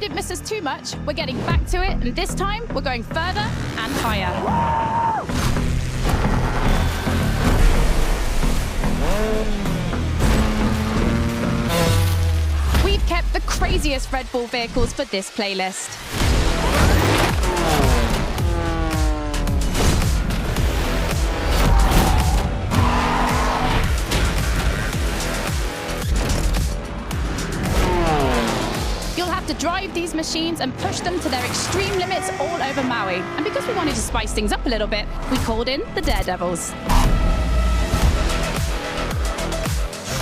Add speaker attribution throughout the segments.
Speaker 1: didn't miss us too much. We're getting back to it, and this time we're going further and higher. We've kept the craziest Red Bull vehicles for this playlist. You'll have to drive these machines and push them to their extreme limits all over Maui. And because we wanted to spice things up a little bit, we called in the Daredevils.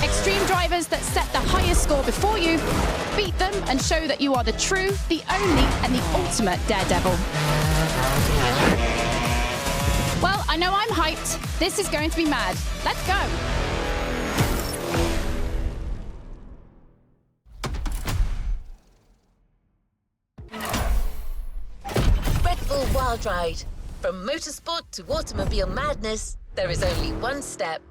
Speaker 1: Extreme drivers that set the highest score before you, beat them and show that you are the true, the only, and the ultimate Daredevil. Well, I know I'm hyped. This is going to be mad. Let's go.
Speaker 2: Red Bull Wild Ride. From motorsport to automobile madness, there is only one step.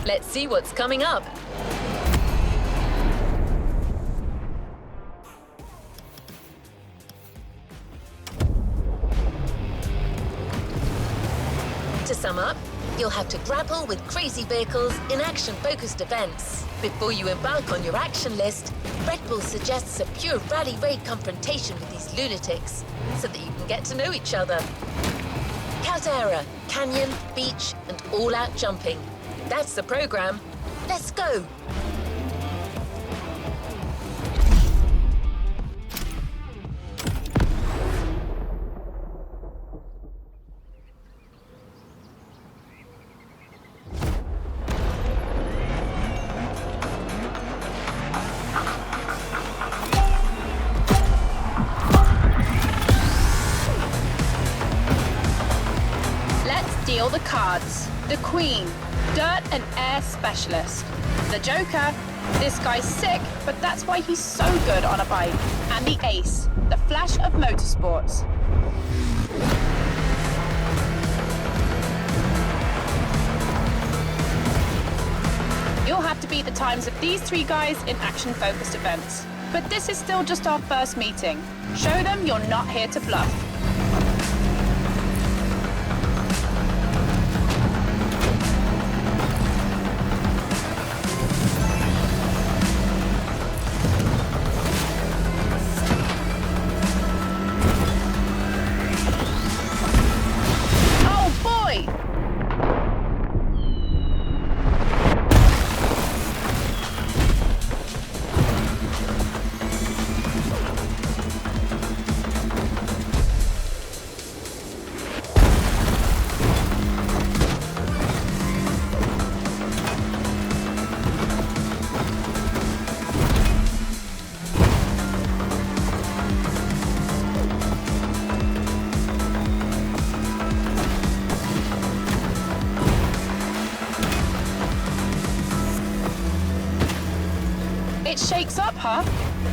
Speaker 2: Let's see what's coming up. To sum up, you'll have to grapple with crazy vehicles in action-focused events. Before you embark on your action list, Red Bull suggests a pure rally raid confrontation with these lunatics so that you can get to know each other. Caldera, canyon, beach, and all-out jumping. That's the program. Let's go!
Speaker 1: Let's deal the cards. The Queen, Dirt and Air Specialist. The Joker, this guy's sick, but that's why he's so good on a bike. And the Ace, the Flash of motorsports. You'll have to beat the times of these three guys in action-focused events. But this is still just our first meeting. Show them you're not here to bluff. It shakes up, huh?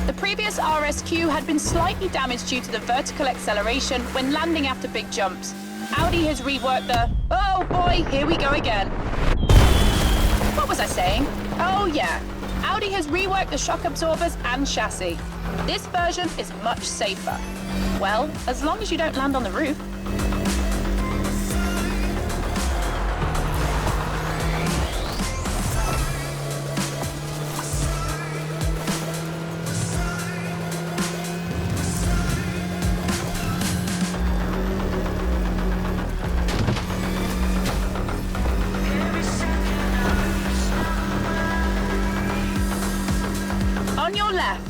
Speaker 1: The previous RSQ had been slightly damaged due to the vertical acceleration when landing after big jumps. Audi has reworked the... Oh boy, here we go again. What was I saying? Oh yeah, Audi has reworked the shock absorbers and chassis. This version is much safer. Well, as long as you don't land on the roof. On your left.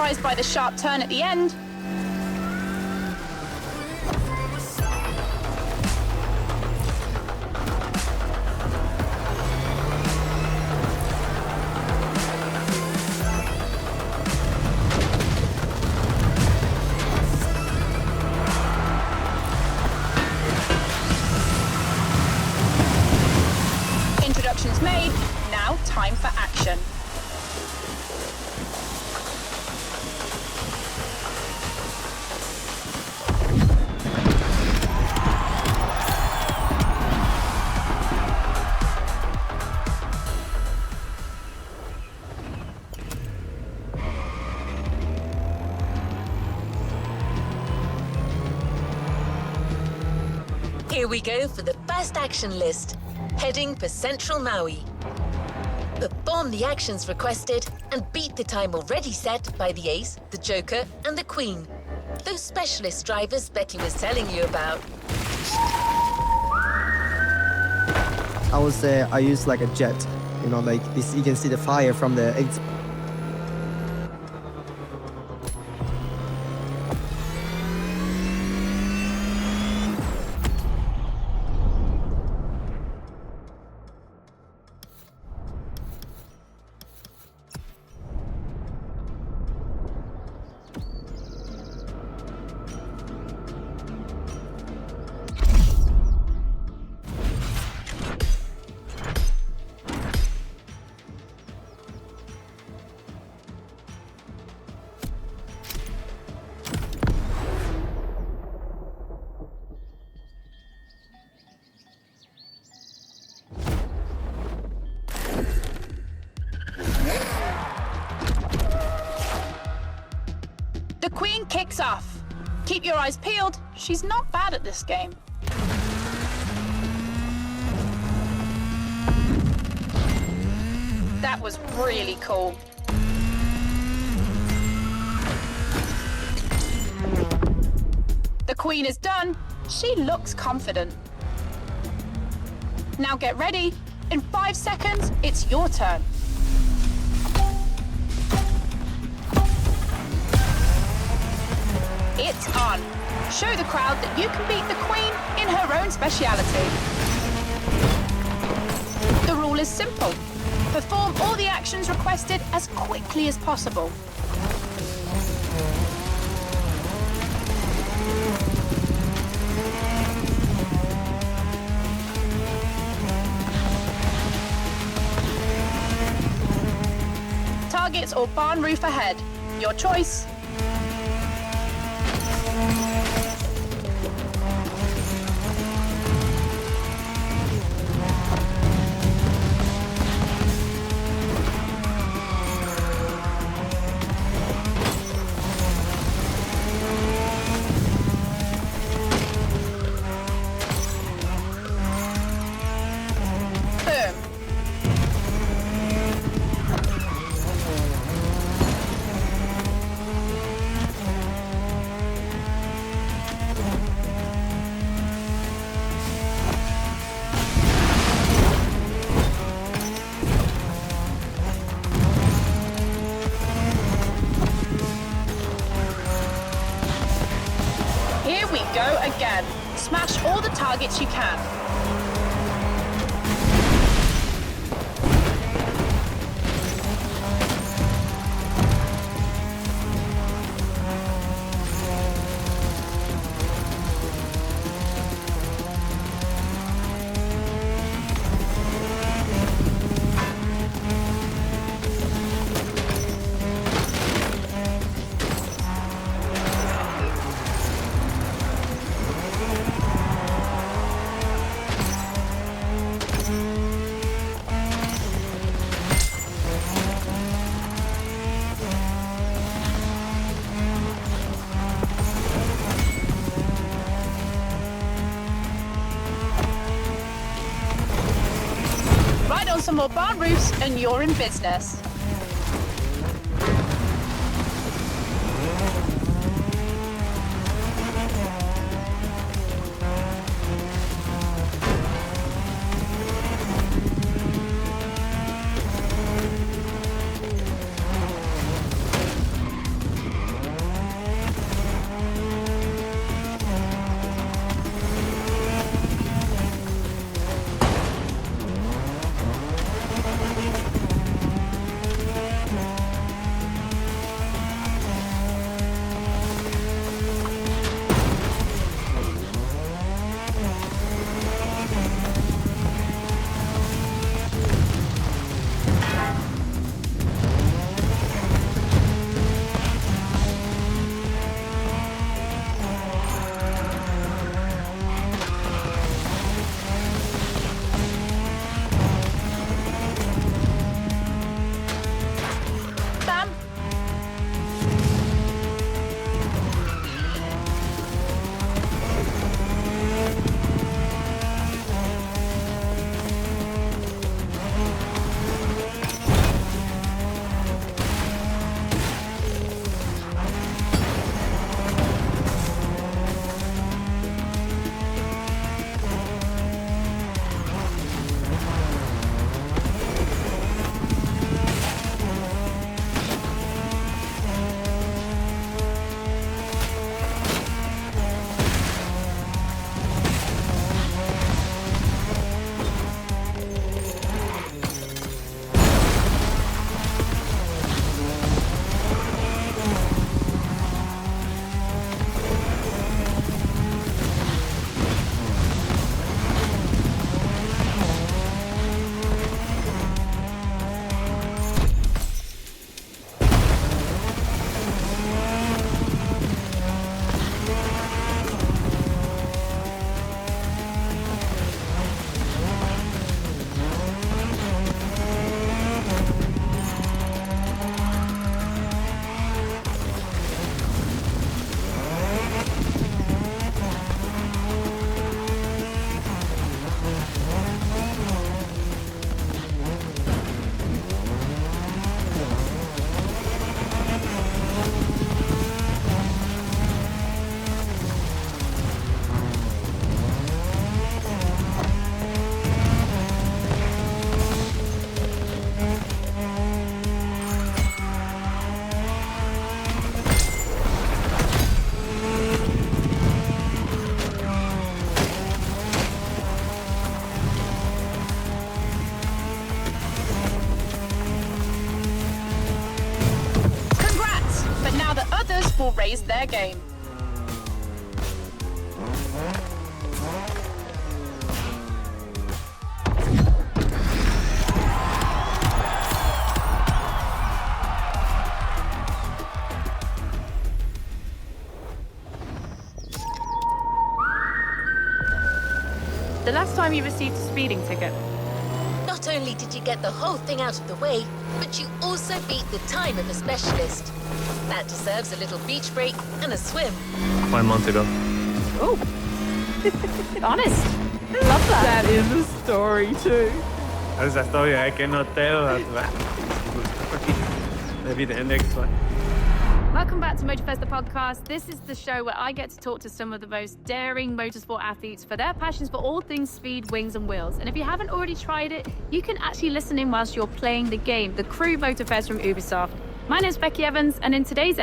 Speaker 1: surprised by the sharp turn at the end? Introductions made, now time for action.
Speaker 2: Here we go for the first action list, heading for Central Maui. Perform the actions requested and beat the time already set by the Ace, the Joker, and the Queen. Those specialist drivers Becky was telling you about.
Speaker 3: I would say I use like a jet, you know, like this, you can see the fire from the exit.
Speaker 1: The Queen kicks off. Keep your eyes peeled, she's not bad at this game. That was really cool. The Queen is done. She looks confident. Now get ready. In 5 seconds, it's your turn. It's on. Show the crowd that you can beat the Queen in her own speciality. The rule is simple. Perform all the actions requested as quickly as possible. Targets or barn roof ahead. Your choice. Boom. Here we go again. Smash all the targets you can. Ride on some more barn roofs and you're in business. fair game.
Speaker 4: The last time you received a speeding ticket?
Speaker 2: Not only did you get the whole thing out of the way, but you also beat the time of a specialist. That deserves a little beach break and a swim.
Speaker 5: 1 month ago.
Speaker 4: Oh. Honest. Love that.
Speaker 6: That is a story too.
Speaker 5: Esa historia es que no te Maybe the next one.
Speaker 4: Welcome back to Motorfest, the podcast. This is the show where I get to talk to some of the most daring motorsport athletes for their passions for all things speed, wings and wheels. And if you haven't already tried it, you can actually listen in whilst you're playing the game, the Crew Motorfest from Ubisoft. My name's Becky Evans, and in today's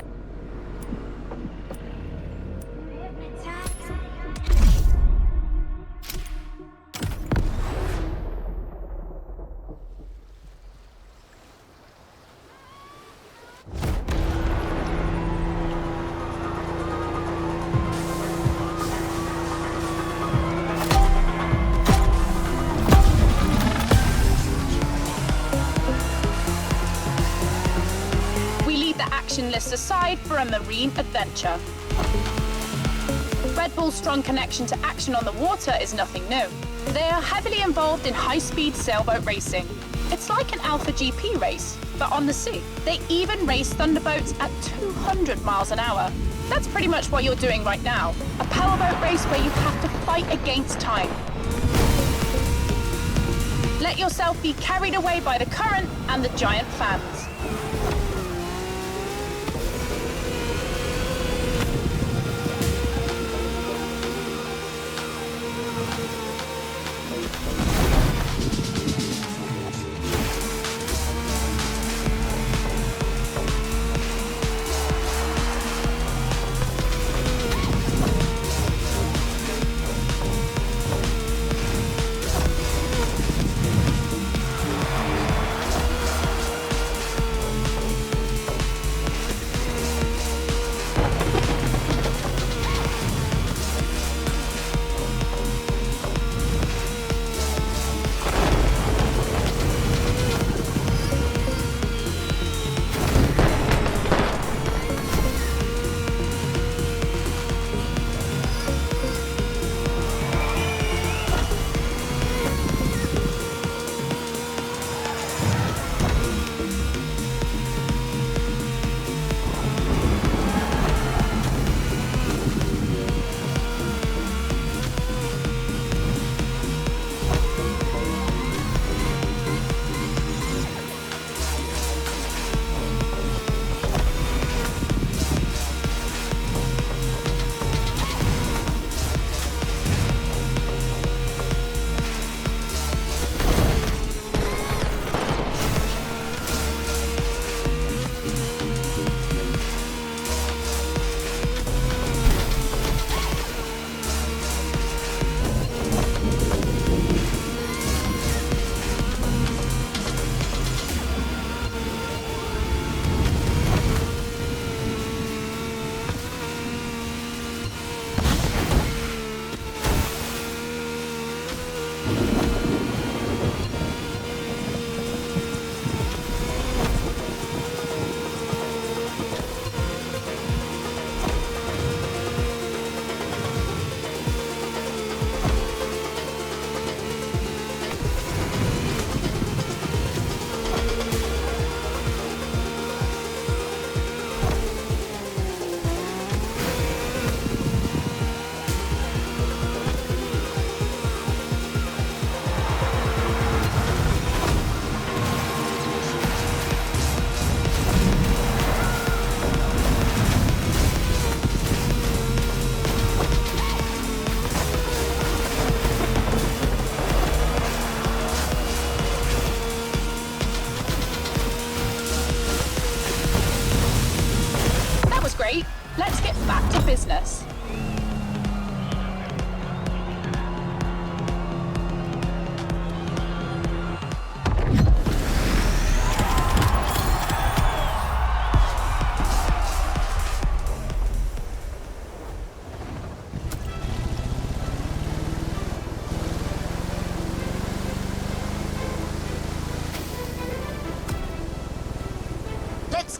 Speaker 1: list aside for a marine adventure. Red Bull's strong connection to action on the water is nothing new. They are heavily involved in high-speed sailboat racing. It's like an Alpha GP race, but on the sea. They even race thunderboats at 200 miles an hour. That's pretty much what you're doing right now. A powerboat race where you have to fight against time. Let yourself be carried away by the current and the giant fans.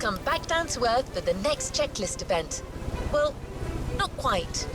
Speaker 2: come back down to Earth for the next checklist event. Well, not quite.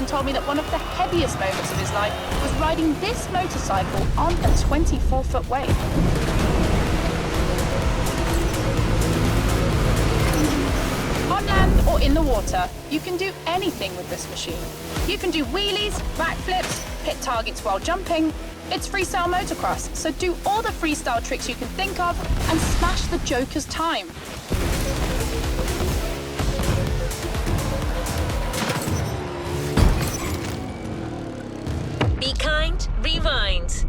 Speaker 1: Told me that one of the heaviest moments of his life was riding this motorcycle on a 24-foot wave. On land or in the water, you can do anything with this machine. You can do wheelies, backflips, hit targets while jumping. It's freestyle motocross, so do all the freestyle tricks you can think of and smash the Joker's time.
Speaker 2: Be kind, rewind.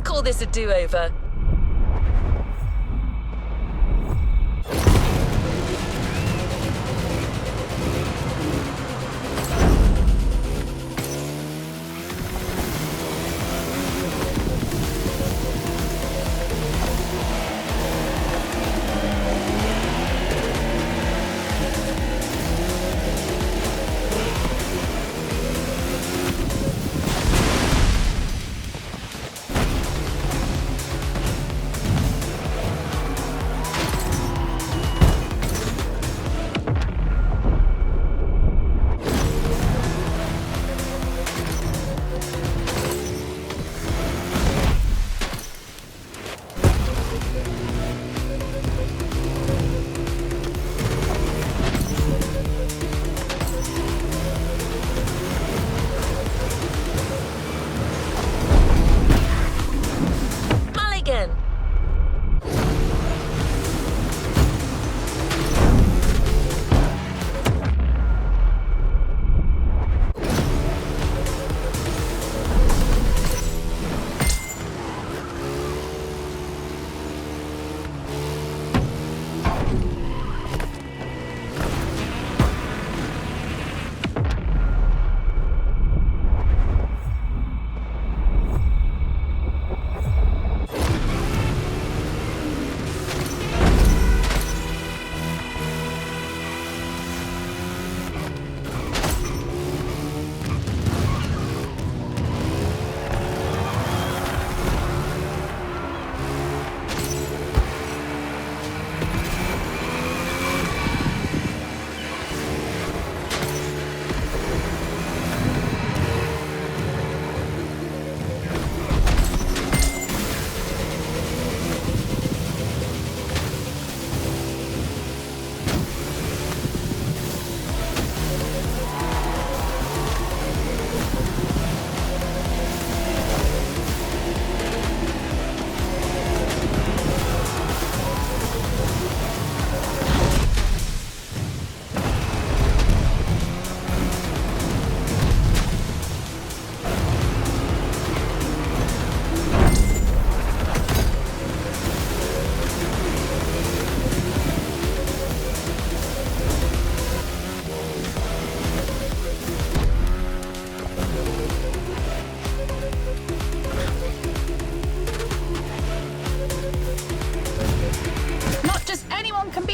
Speaker 2: Call this a do-over.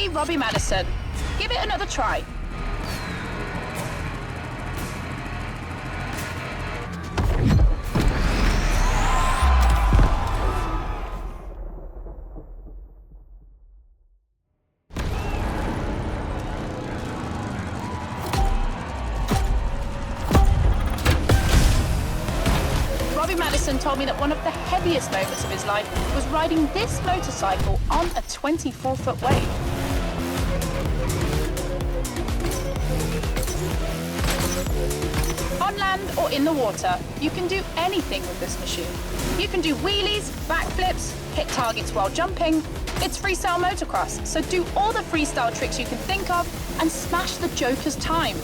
Speaker 1: See, Robbie Madison. Give it another try. Robbie Madison told me that one of the heaviest moments of his life was riding this motorcycle on a 24-foot wave. On land or in the water, you can do anything with this machine. You can do wheelies, backflips, hit targets while jumping. It's freestyle motocross, so do all the freestyle tricks you can think of and smash the Joker's time.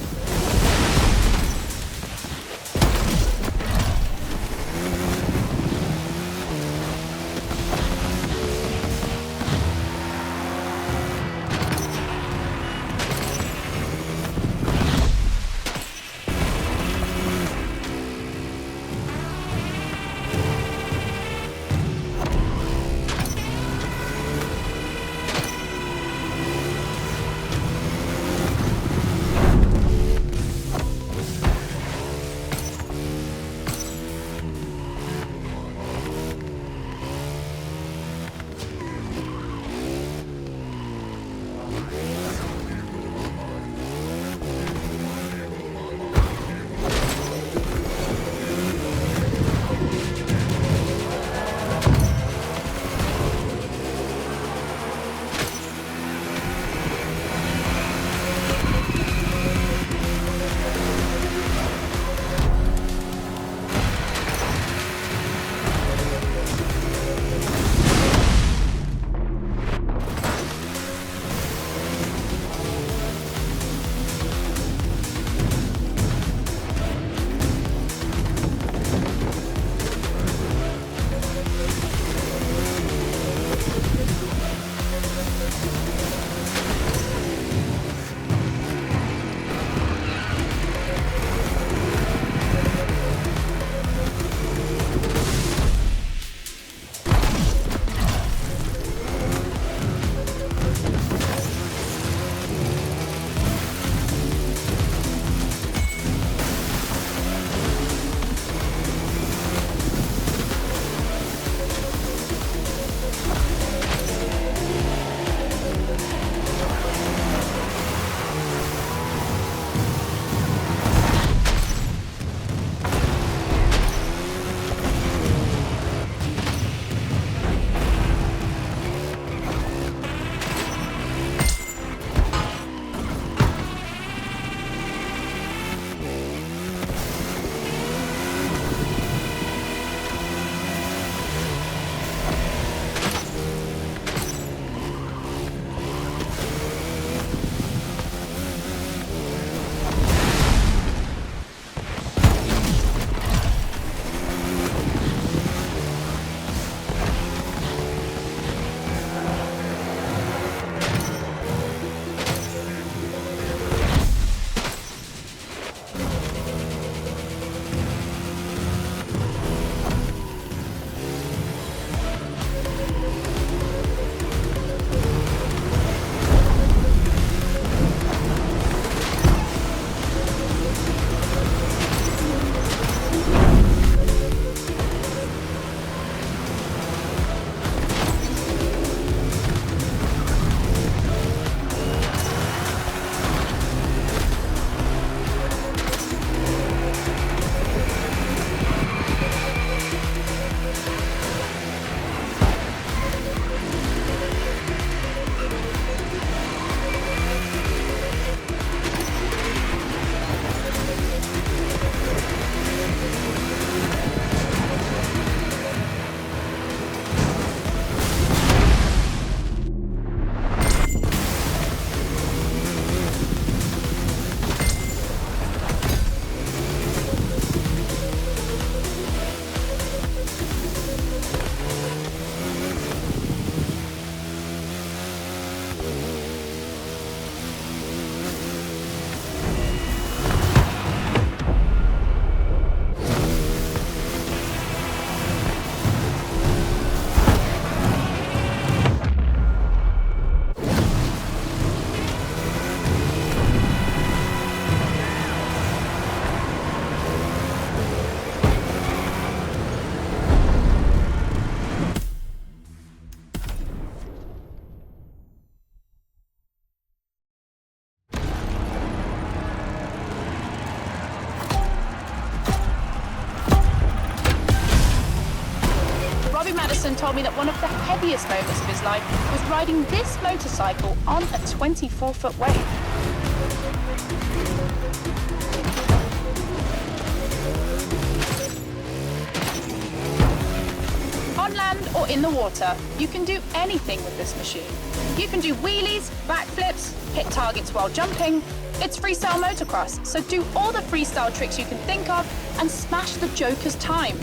Speaker 1: told me that one of the heaviest moments of his life was riding this motorcycle on a 24-foot wave. On land or in the water, you can do anything with this machine. You can do wheelies, backflips, hit targets while jumping. It's freestyle motocross, so do all the freestyle tricks you can think of and smash the Joker's time.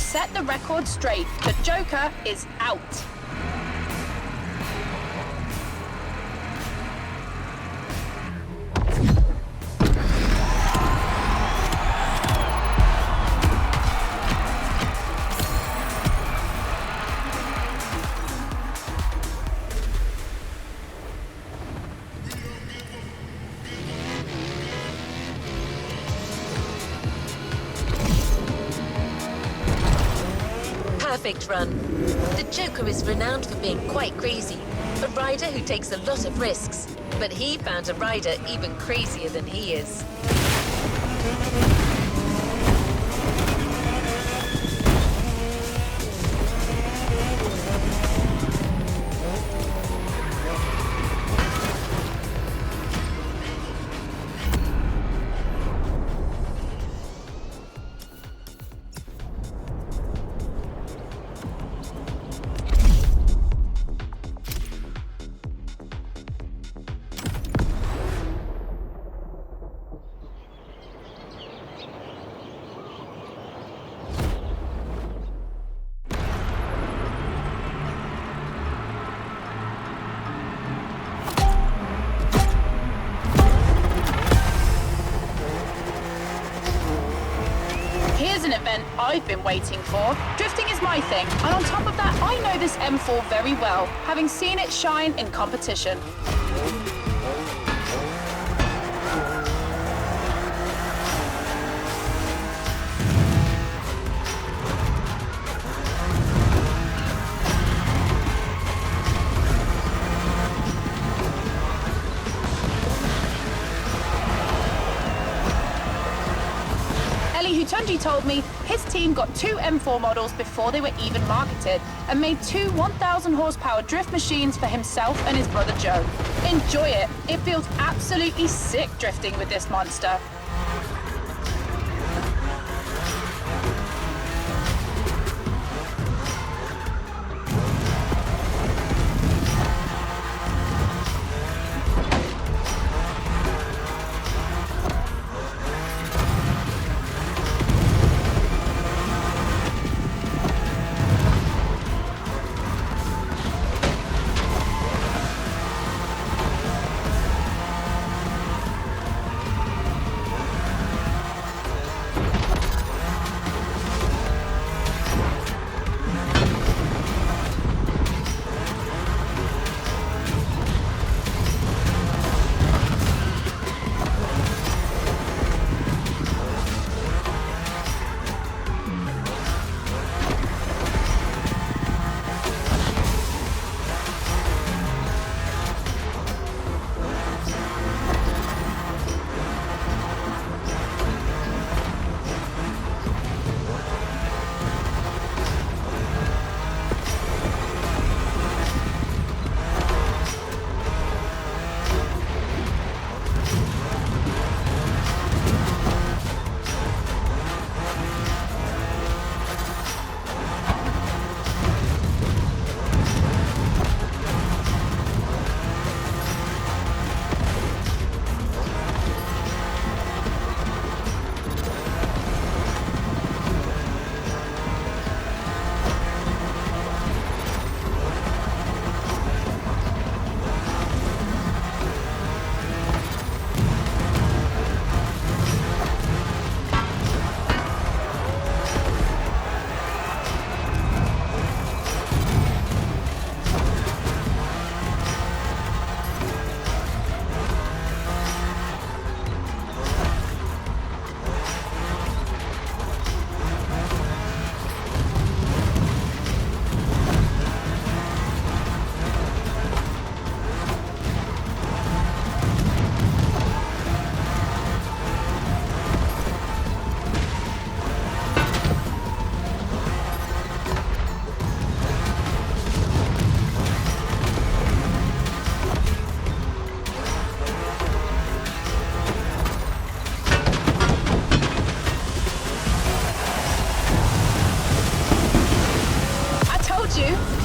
Speaker 1: set the record straight. The Joker is out.
Speaker 2: perfect run. The Joker is renowned for being quite crazy, a rider who takes a lot of risks, but he found a rider even crazier than he is.
Speaker 1: Here's an event I've been waiting for. Drifting is my thing, and on top of that, I know this M4 very well, having seen it shine in competition. Hutunji told me his team got 2 M4 models before they were even marketed and made 2 1,000 horsepower drift machines for himself and his brother Joe. Enjoy it. It feels absolutely sick drifting with this monster.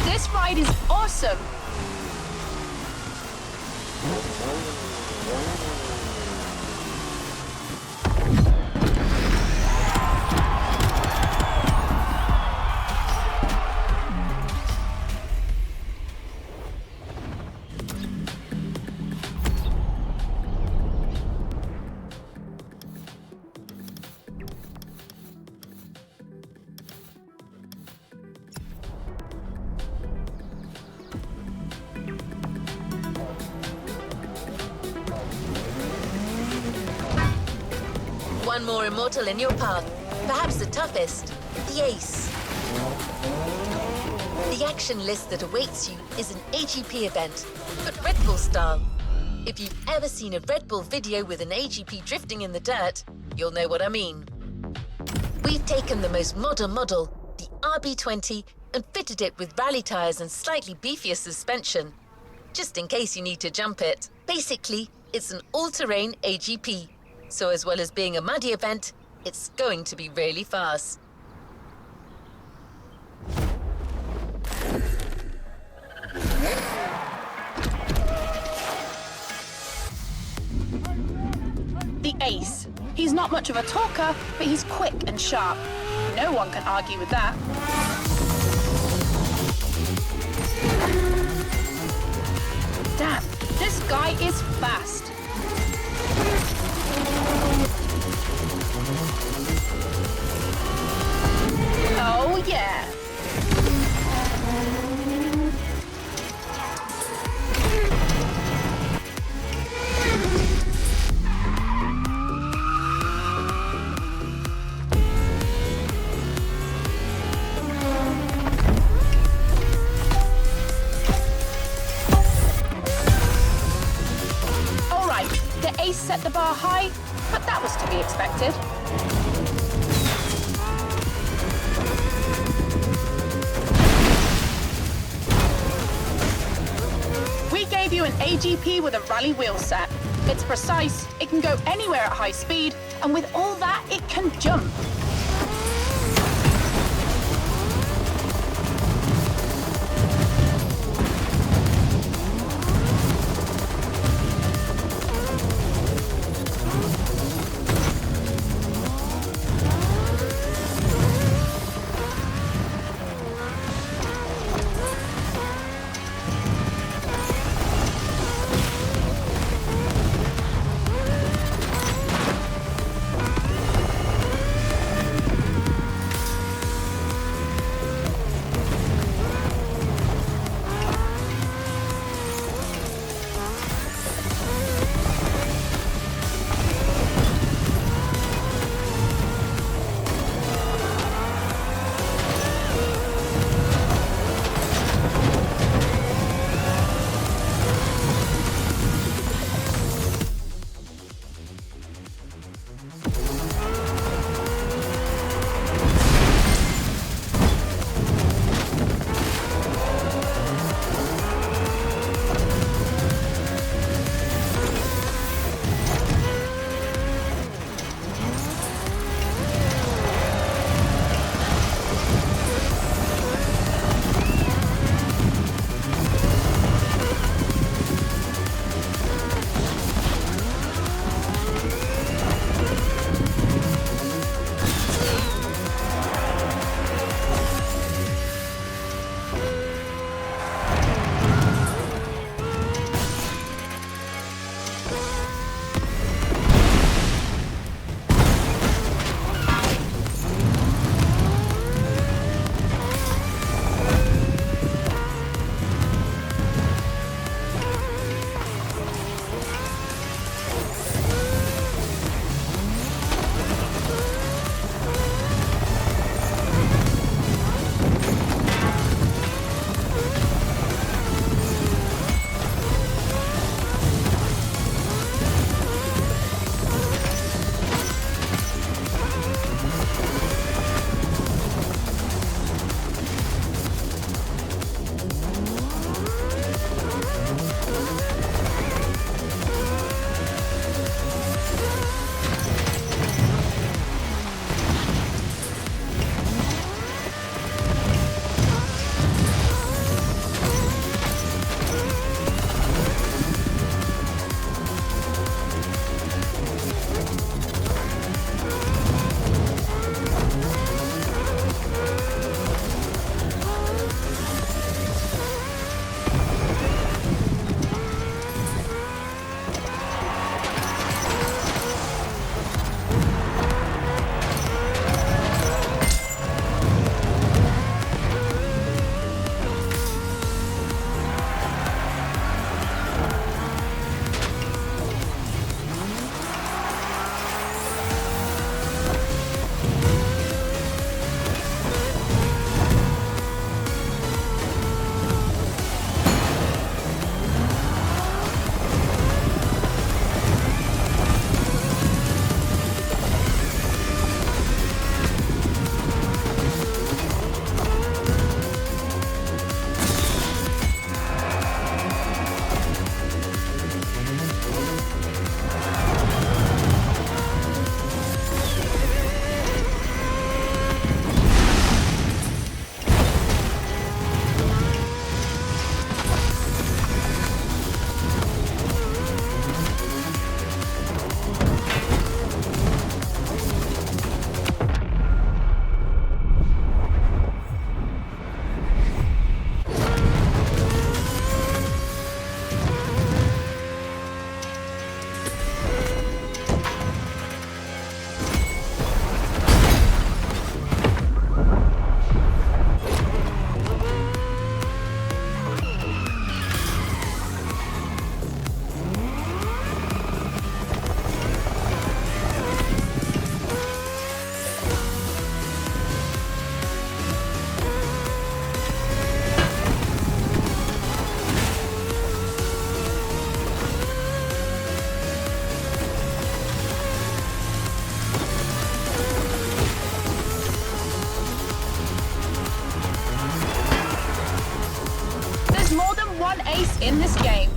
Speaker 1: This ride is awesome.
Speaker 2: One more immortal in your path, perhaps the toughest, the Ace. The action list that awaits you is an AGP event, but Red Bull style. If you've ever seen a Red Bull video with an AGP drifting in the dirt, you'll know what I mean. We've taken the most modern model, the RB20, and fitted it with rally tyres and slightly beefier suspension, just in case you need to jump it. Basically, it's an all-terrain AGP, so as well as being a muddy event, it's going to be really fast.
Speaker 1: The ace. He's not much of a talker, but he's quick and sharp. No one can argue with that. Damn, this guy is fast. Oh yeah. The ace set the bar high, but that was to be expected. We gave you an AGP with a rally wheel set. It's precise, it can go anywhere at high speed, and with all that, it can jump. one ace in this game.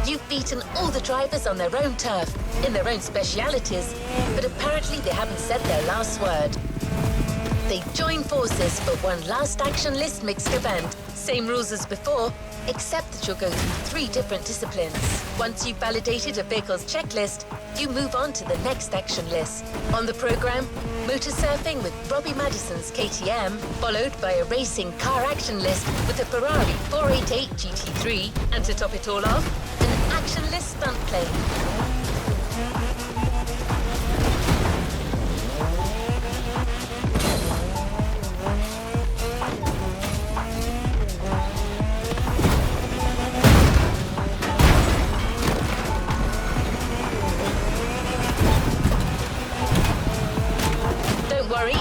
Speaker 2: You've beaten all the drivers on their own turf, in their own specialities, but apparently they haven't said their last word. They join forces for one last action list mixed event. Same rules as before, except that you'll go through 3 different disciplines. Once you've validated a vehicle's checklist, you move on to the next action list. On the program, motor surfing with Robbie Madison's KTM, followed by a racing car action list with a Ferrari 488 GT3, and to top it all off, an action list stunt plane.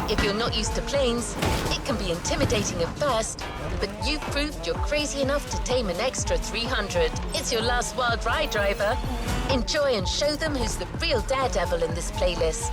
Speaker 2: If you're not used to planes, it can be intimidating at first, but you've proved you're crazy enough to tame an extra 300. It's your last wild ride, driver. Enjoy and show them who's the real daredevil in this playlist.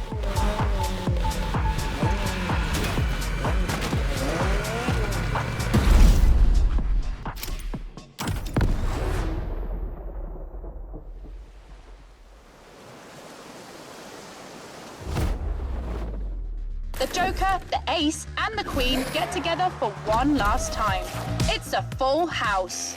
Speaker 1: The Joker, the Ace, and the Queen get together for one last time. It's a full house.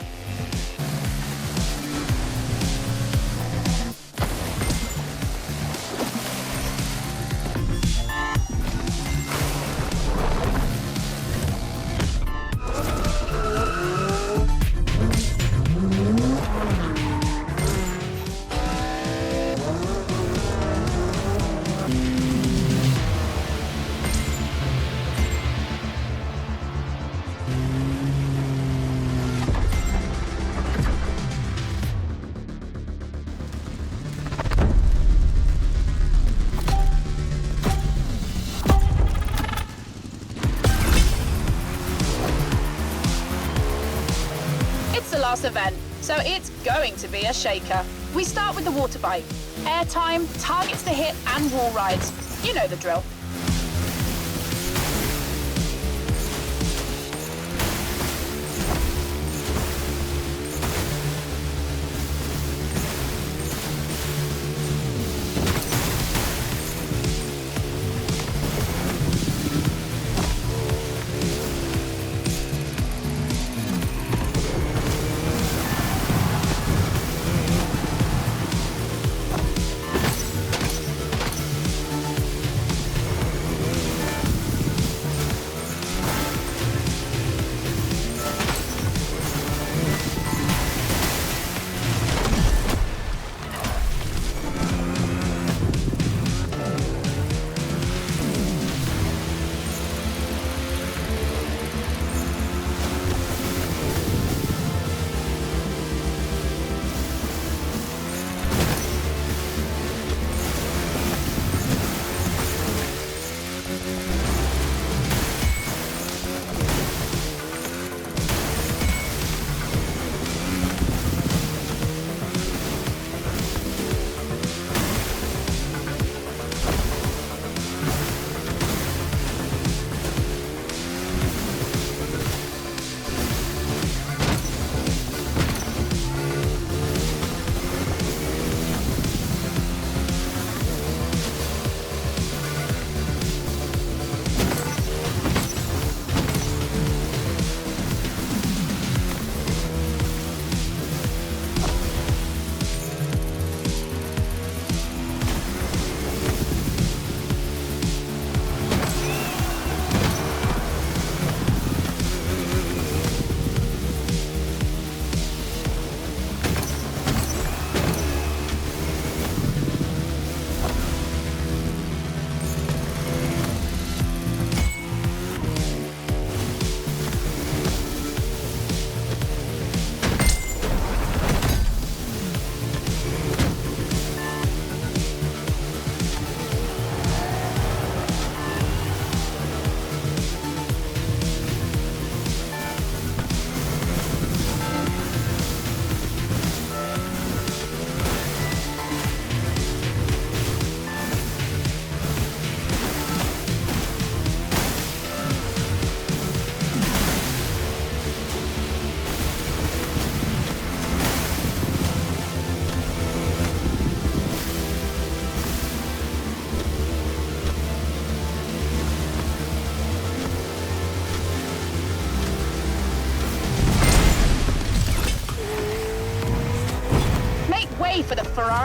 Speaker 1: Last event, so it's going to be a shaker. We start with the water bike. Airtime, targets to hit, and wall rides. You know the drill.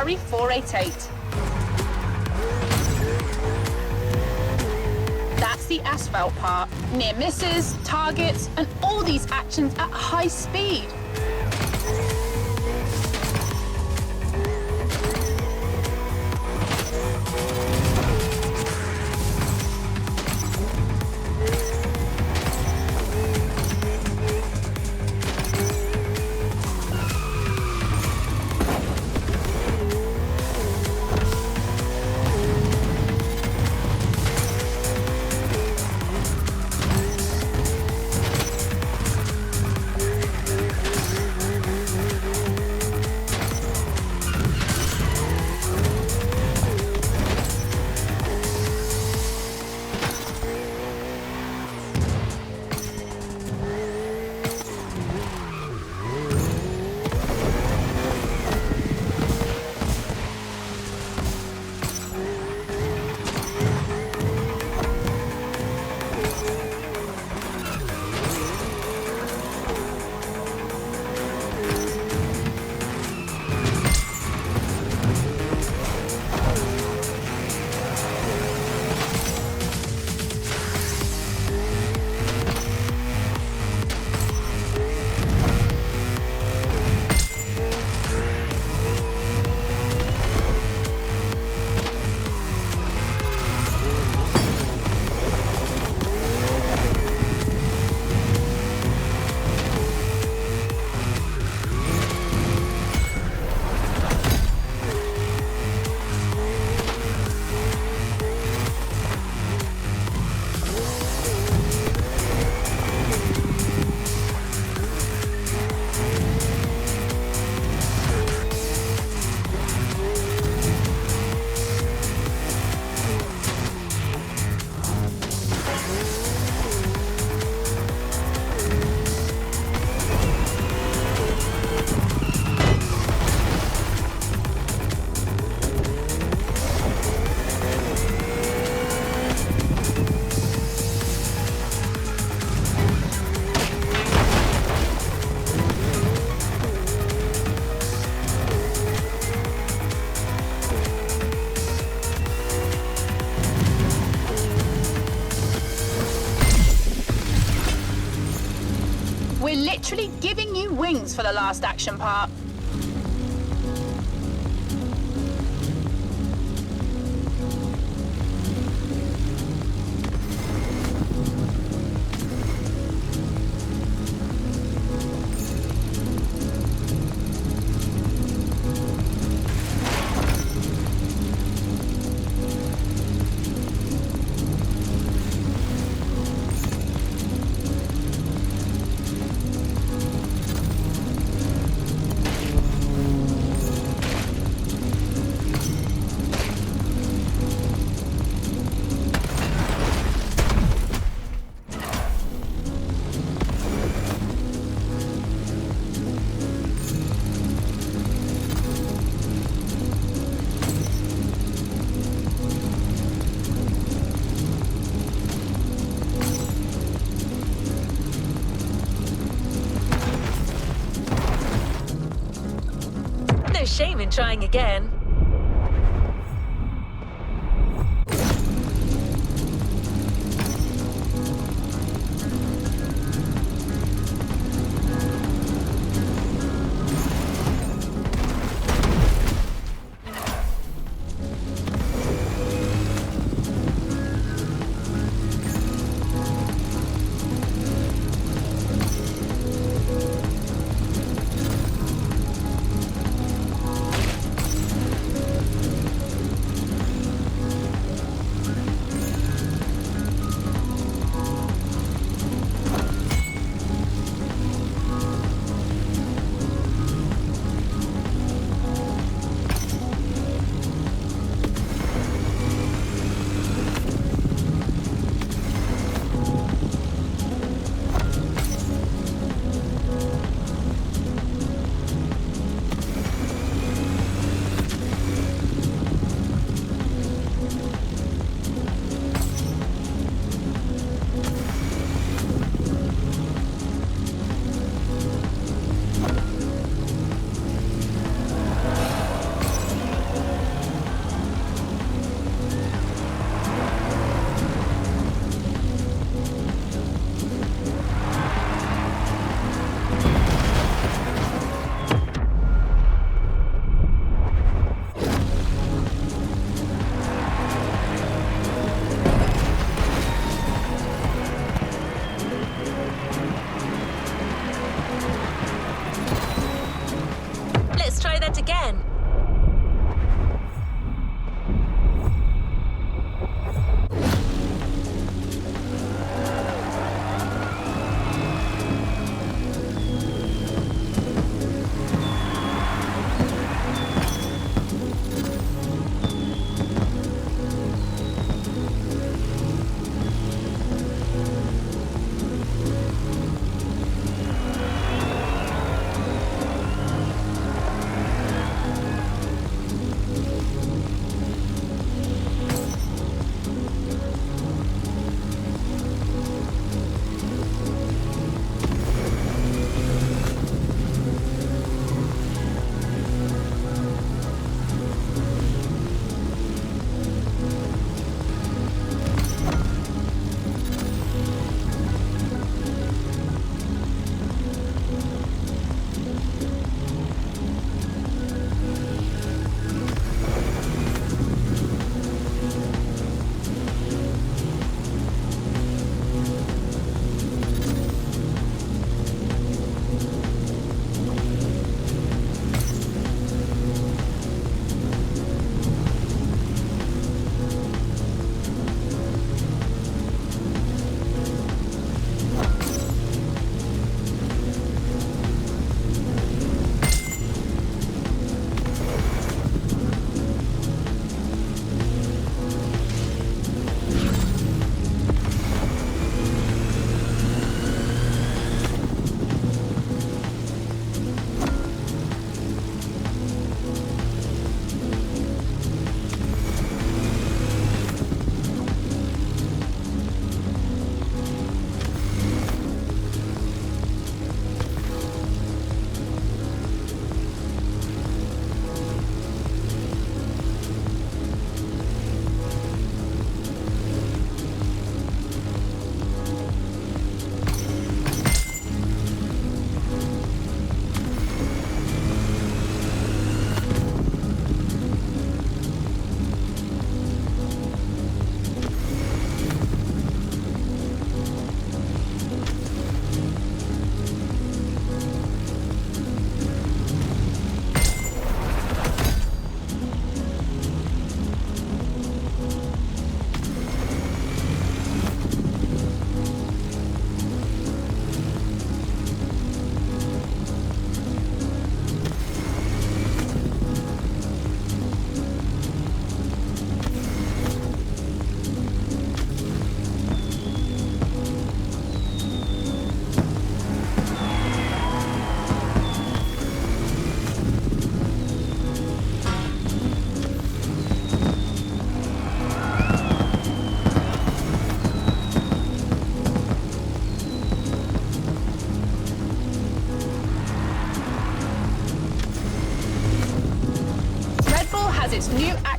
Speaker 1: Ferrari 488. That's the asphalt part. Near misses, targets, and all these actions at high speed. We're literally giving you wings for the last action part.
Speaker 2: No shame in trying again.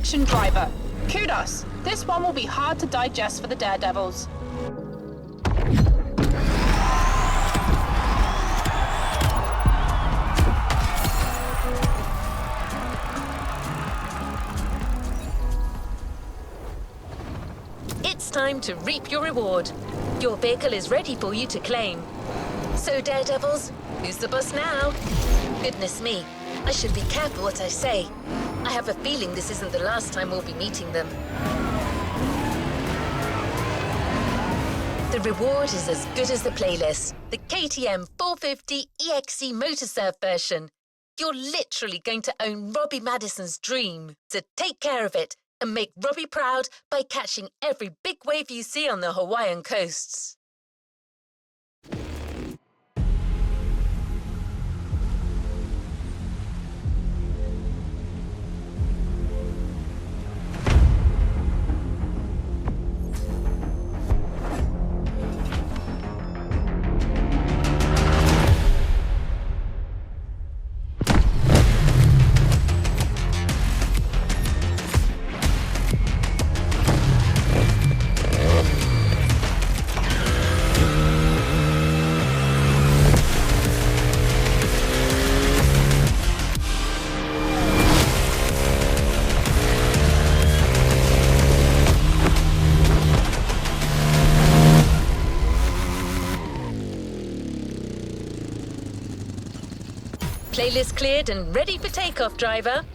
Speaker 1: action driver. Kudos. This one will be hard to digest for the daredevils.
Speaker 2: It's time to reap your reward. Your vehicle is ready for you to claim. So, daredevils, who's the boss now? Goodness me, I should be careful what I say. I have a feeling this isn't the last time we'll be meeting them. The reward is as good as the playlist. The KTM 450 EXE Motorsurf version. You're literally going to own Robbie Madison's dream. So take care of it and make Robbie proud by catching every big wave you see on the Hawaiian coasts. Playlist cleared and ready for takeoff, driver.